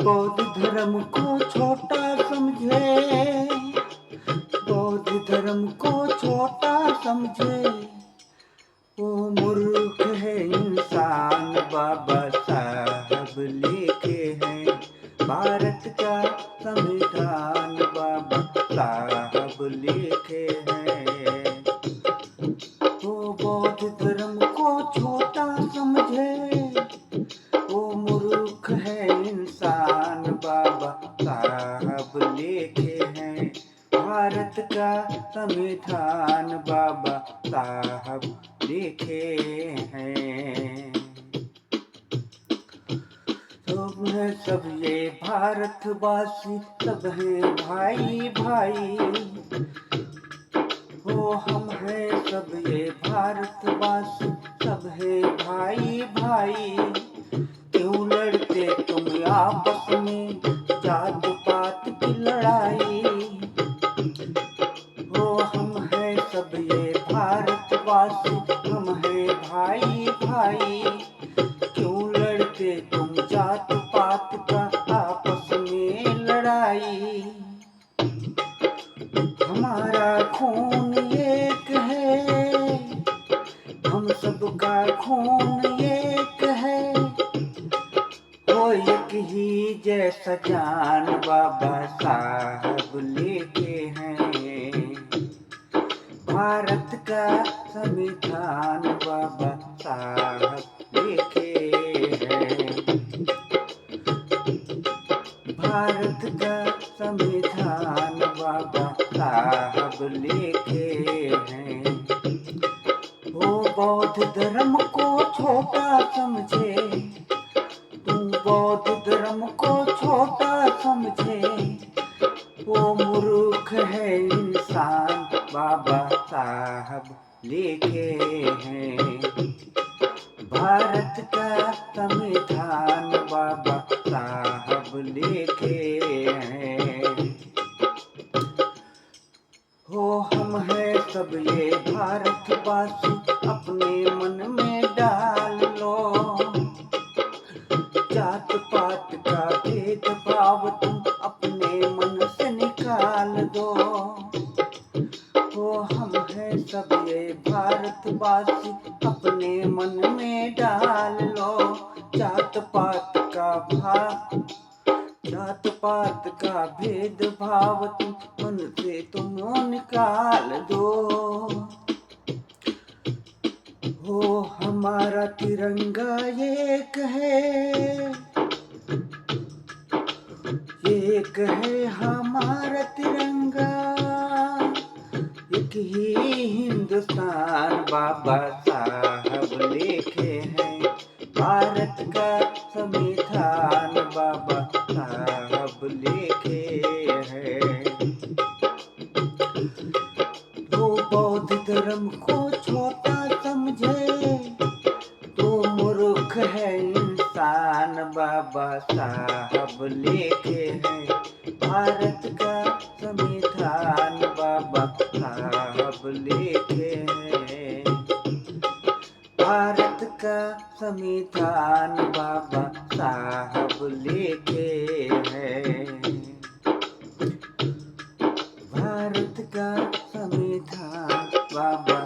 बौद्ध धर्म को छोटा समझे, बौद्ध धर्म को छोटा समझे, वो मूर्ख है इंसान। बाबा साहब लिखे हैं भारत का संविधान, बाबा साहब लिखे हैं। वो बौद्ध धर्म को छोटा समझे, वो मूर्ख है इंसान। बाबा साहब लिखे हैं भारत का संविधान, बाबा साहब लिखे हैं। सब है सब ये भारतवासी, सब है भाई भाई। वो हम हैं सब ये भारतवासी, सब है भाई भाई। क्यों लड़ते तुम आपस में जात पात की लड़ाई। वो हम हैं सब ये भारतवासी, हम हैं भाई भाई। क्यों लड़ते तुम जात पात का आपस में लड़ाई। हमारा खून एक है, हम सबका खून एक है। वो एक ही जैसा जान, बाबा साहब लिखे हैं भारत का संविधान, बाबा साहब लिखे हैं भारत का संविधान, बाबा साहब लिखे हैं। वो बौद्ध धर्म को छोटा समझे, तू बौद्ध धर्म को छोटा समझे, वो मूर्ख है इंसान। बाबा साहब लिखे हैं भारत का संविधान, बाबा साहब लिखे हैं। हो हम हैं सब ये भारतवासी, अपने मन में डाल लो। जात पात का भेदभाव तुम अपने मन से निकाल दो। वो हम हैं सब ये भारतवासी, अपने मन में डाल लो। जात पात का भेदभाव तुम मन से तुम निकाल दो। हो हमारा तिरंगा एक है, एक है हमारा तिरंगा। एक ही हिंदुस्तान, बाबा साहब लिखे हैं भारत का संविधान, बाबा साहब लिखे हैं। तो बौद्ध धर्म को छोटा समझे, तो मूर्ख है इंसान। बाबा साहब लिखे हैं भारत का संविधान, बाबा साहब लिखे हैं भारत का संविधान, बाबा साहब लिखे हैं भारत का संविधान, बाबा